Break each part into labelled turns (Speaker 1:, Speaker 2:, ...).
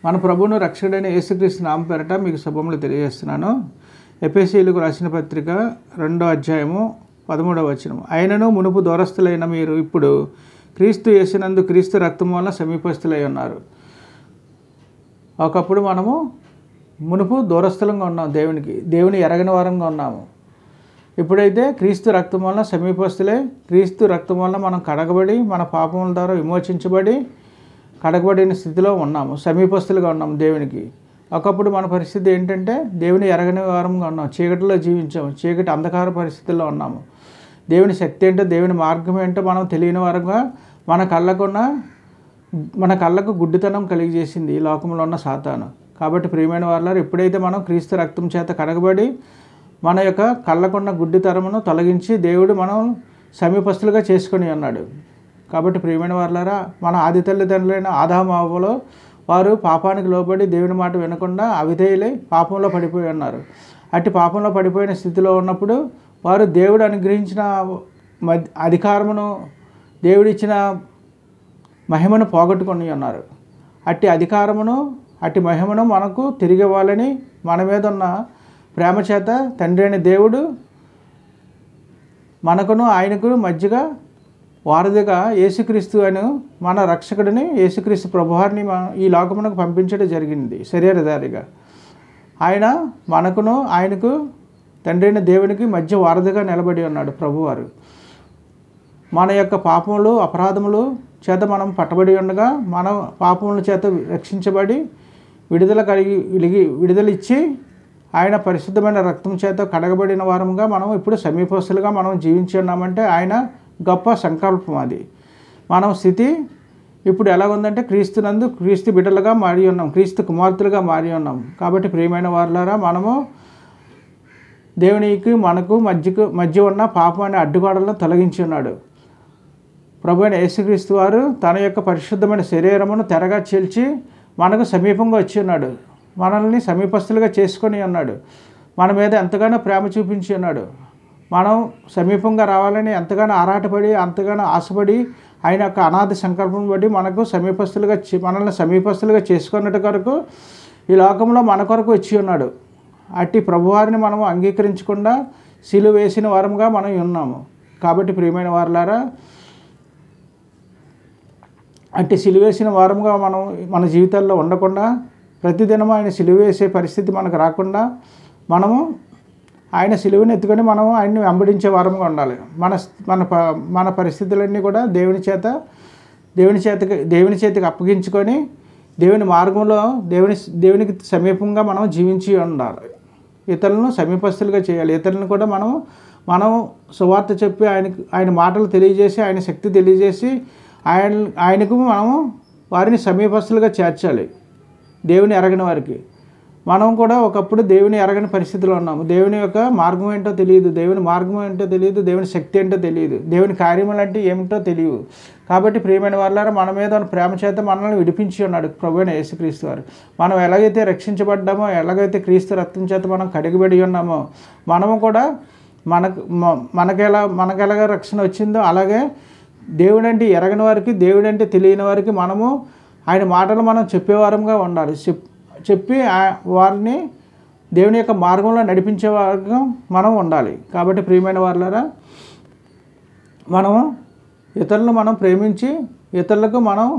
Speaker 1: మన ప్రభువును రక్షకుడైన యేసుక్రీస్తు నామం పేరట మీకు శుభములు తెలియజేస్తున్నాను. ఎఫెసీయులకు రాసిన పత్రిక 2వ అధ్యాయము 13వ వచనం. ఆయనను మునుపు దూరస్తులైన మీరు ఇప్పుడు క్రీస్తు యేసునందు క్రీస్తు రక్తం వలన సమీపస్తులై ఉన్నారు. ఒకప్పుడు మనము మునుపు దూరస్థులంగా ఉన్నాం, దేవుని ఎరగని వారంగా ఉన్నాము. ఇప్పుడైతే క్రీస్తు రక్తం వలన సమీపస్తులే, క్రీస్తు రక్తం వలన మనం కడగబడి మన పాపముల ద్వారా విమోచించబడి కడగబడిన స్థితిలో ఉన్నాము, సమీపస్తులుగా ఉన్నాము దేవునికి. ఒకప్పుడు మన పరిస్థితి ఏంటంటే దేవుని ఎరగని వారంగా ఉన్నాం, చీకటిలో జీవించాము, చీకటి అంధకార పరిస్థితుల్లో ఉన్నాము. దేవుని శక్తి ఏంటో, దేవుని మార్గం ఏంటో మనం తెలియని వారంగా మన కళ్ళకు గుడ్డితనం కలిగజేసింది ఈ లోకంలో ఉన్న సాతాను. కాబట్టి ప్రియమైన వారులారా, ఎప్పుడైతే మనం క్రీస్తు రక్తం చేత కడగబడి మన యొక్క కళ్ళకున్న గుడ్డితనమును తొలగించి దేవుడు మనం సమీపస్తులుగా చేసుకొని ఉన్నాడు. కాబట్టి ప్రియమైన వారులారా, మన ఆది తల్లిదండ్రులైన ఆదాము హవ్వలు వారు పాపానికి లోబడి దేవుని మాట వినకుండా అవిధేయులై పాపంలో పడిపోయి ఉన్నారు. అట్టి పాపంలో పడిపోయిన స్థితిలో ఉన్నప్పుడు వారు దేవుడు అనుగ్రహించిన అధికారమును, దేవుడిచ్చిన మహిమను పోగొట్టుకొని ఉన్నారు. అట్టి అధికారమును, అట్టి మహిమను మనకు తిరిగి ఇవ్వాలని మన మీద ఉన్న ప్రేమ చేత తండ్రి అయిన దేవుడు మనకును ఆయనకు మధ్యగా వారధిగా యేసుక్రీస్తు అని మన రక్షకుడిని యేసుక్రీస్తు ప్రభువారిని ఈ లోకమునకు పంపించడం జరిగింది శరీరధారిగా. ఆయన మనకును ఆయనకు తండ్రి అయిన దేవునికి మధ్య వారధిగా నిలబడి ఉన్నాడు ప్రభువారు. మన యొక్క పాపములు అపరాధములు చేత మనం పట్టబడి ఉండగా మన పాపముల చేత రక్షించబడి విడుదల ఇచ్చి ఆయన పరిశుద్ధమైన రక్తం చేత కడగబడిన వారముగా మనం ఇప్పుడు సమీపస్తులుగా మనం జీవించి ఉన్నామంటే ఆయన గొప్ప సంకల్పం. అది మనం స్థితి ఇప్పుడు ఎలాగుందంటే క్రీస్తునందు క్రీస్తు బిడ్డలుగా మారి ఉన్నాం, క్రీస్తు కుమార్తెలుగా మారి ఉన్నాం. కాబట్టి ప్రియమైన వారులారా, మనము దేవునికి మనకు మధ్య ఉన్న పాపాన్ని అడ్డుగోడలను తొలగించి ఉన్నాడు. ప్రభు అయిన యేసుక్రీస్తు వారు తన యొక్క పరిశుద్ధమైన శరీరమును తెరగా చీల్చి మనకు సమీపంగా వచ్చి ఉన్నాడు, మనల్ని సమీపస్తులుగా చేసుకొని ఉన్నాడు, మన మీద ఎంతగానో ప్రేమ చూపించి ఉన్నాడు. మనం సమీపంగా రావాలని ఎంతగానో ఆరాటపడి ఎంతగానో ఆశపడి ఆయన యొక్క అనాది సంకల్పం బట్టి మనల్ని సమీపస్తులుగా చేసుకున్నట్టు కొరకు ఈ లోకంలో మన కొరకు వచ్చి ఉన్నాడు. అట్టి ప్రభువారిని మనం అంగీకరించకుండా సిలువ వేసిన వారముగా మనం ఉన్నాము. కాబట్టి ప్రియమైన వారులారా, అట్టి సిలువ వేసిన వారముగా మనం మన జీవితాల్లో ఉండకుండా ప్రతిదినం ఆయన సిలువ వేసే పరిస్థితి మనకు రాకుండా మనము ఆయన సిలువని ఎత్తుకొని మనము ఆయన్ని వెంబడించే వారంగా ఉండాలి. మన పరిస్థితులన్నీ కూడా దేవుని చేతికి అప్పగించుకొని దేవుని మార్గంలో దేవునికి సమీపంగా మనం జీవించి ఉండాలి. ఇతరులను సమీపస్తులుగా చేయాలి. ఇతరులను కూడా మనం సువార్త చెప్పి ఆయన మాటలు తెలియజేసి ఆయన శక్తి తెలియజేసి ఆయనకు మనము వారిని సమీపస్తులుగా చేర్చాలి. దేవుని ఎరగని వారికి మనం కూడా ఒకప్పుడు దేవుని ఎరగని పరిస్థితిలో ఉన్నాము. దేవుని యొక్క మార్గం ఏంటో తెలియదు, దేవుని మార్గం ఏంటో తెలియదు, దేవుని శక్తి ఏంటో తెలియదు, దేవుని కార్యములు అంటే ఏమిటో తెలియదు. కాబట్టి ప్రియమైన వారులారా, మన మీద ఉన్న ప్రేమ చేత మనల్ని విడిపించి ఉన్నాడు ప్రభు అయిన యేసుక్రీస్తు వారు. మనం ఎలాగైతే రక్షించబడ్డామో, ఎలాగైతే క్రీస్తు రక్తం చేత మనం కడిగిబడి ఉన్నామో, మనము కూడా మనకెలాగా రక్షణ వచ్చిందో అలాగే దేవుడంటే ఎరగని వారికి, దేవుడంటే తెలియని వారికి మనము ఆయన మాటలు మనం చెప్పేవారంగా ఉండాలి. చెప్పి వారిని దేవుని యొక్క మార్గంలో నడిపించే వారంగా మనం ఉండాలి. కాబట్టి ప్రియమైన వారులారా, మనము ఇతరులను మనం ప్రేమించి ఇతరులకు మనం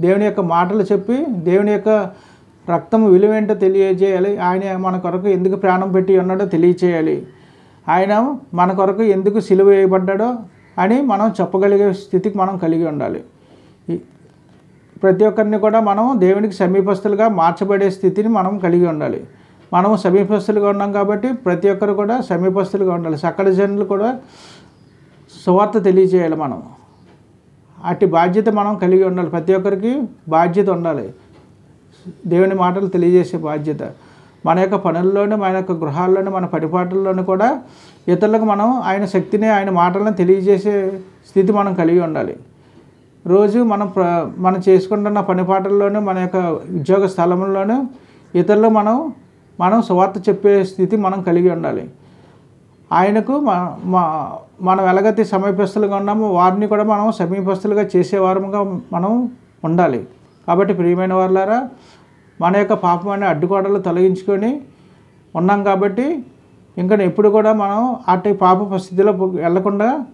Speaker 1: దేవుని యొక్క మాటలు చెప్పి దేవుని యొక్క రక్తం విలువేంటో తెలియజేయాలి. ఆయన మన కొరకు ఎందుకు ప్రాణం పెట్టి ఉన్నాడో తెలియచేయాలి. ఆయన మన కొరకు ఎందుకు సిలువ వేయబడ్డాడో అని మనం చెప్పగలిగే స్థితికి మనం కలిగి ఉండాలి. ప్రతి ఒక్కరిని కూడా మనం దేవునికి సమీపస్తులుగా మార్చబడే స్థితిని మనం కలిగి ఉండాలి. మనము సమీపస్తులుగా ఉన్నాం కాబట్టి ప్రతి ఒక్కరు కూడా సమీపస్తులుగా ఉండాలి. సకల జనులు కూడా సువార్త తెలియజేయాలి. మనం అట్టి బాధ్యత మనం కలిగి ఉండాలి. ప్రతి ఒక్కరికి బాధ్యత ఉండాలి, దేవుని మాటలు తెలియజేసే బాధ్యత. మన యొక్క పనుల్లోనూ, మన యొక్క గృహాల్లోనూ, మన పరిపాటుల్లోనూ కూడా ఇతరులకు మనం ఆయన శక్తిని, ఆయన మాటలను తెలియజేసే స్థితి మనం కలిగి ఉండాలి. రోజు మనం చేసుకుంటున్న పనిపాటల్లోనూ, మన యొక్క ఉద్యోగ స్థలంలోనూ ఇతరులు మనం సువార్త చెప్పే స్థితి మనం కలిగి ఉండాలి. ఆయనకు మనం ఎలాగైతే సమీపస్తులుగా ఉన్నామో వారిని కూడా మనం సమీపస్తులుగా చేసేవారముగా మనం ఉండాలి. కాబట్టి ప్రియమైన వారులారా, మన యొక్క పాపమైన అడ్డుగోడలు తొలగించుకొని ఉన్నాం కాబట్టి ఇంకా ఎప్పుడు కూడా మనం అటు పాప పరిస్థితిలో వెళ్లకుండా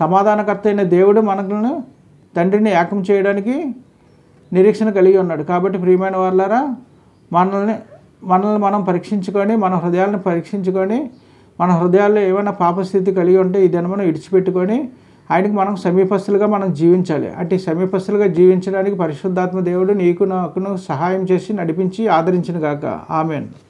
Speaker 1: సమాధానకర్త అయిన దేవుడు మనల్ని తండ్రిని ఏకం చేయడానికి నిరీక్షణ కలిగి ఉన్నాడు. కాబట్టి ప్రియమైన వాళ్ళారా, మనల్ని మనం పరీక్షించుకొని, మన హృదయాలను పరీక్షించుకొని, మన హృదయాల్లో ఏమైనా పాపస్థితి కలిగి ఉంటే ఈ దినమును విడిచిపెట్టుకొని ఆయనకి మనం సమీపస్తులుగా మనం జీవించాలి. అట్టి సమీపస్తులుగా జీవించడానికి పరిశుద్ధాత్మ దేవుడు నీకు నాకును సహాయం చేసి నడిపించి ఆదరించును గాక. ఆమేన్.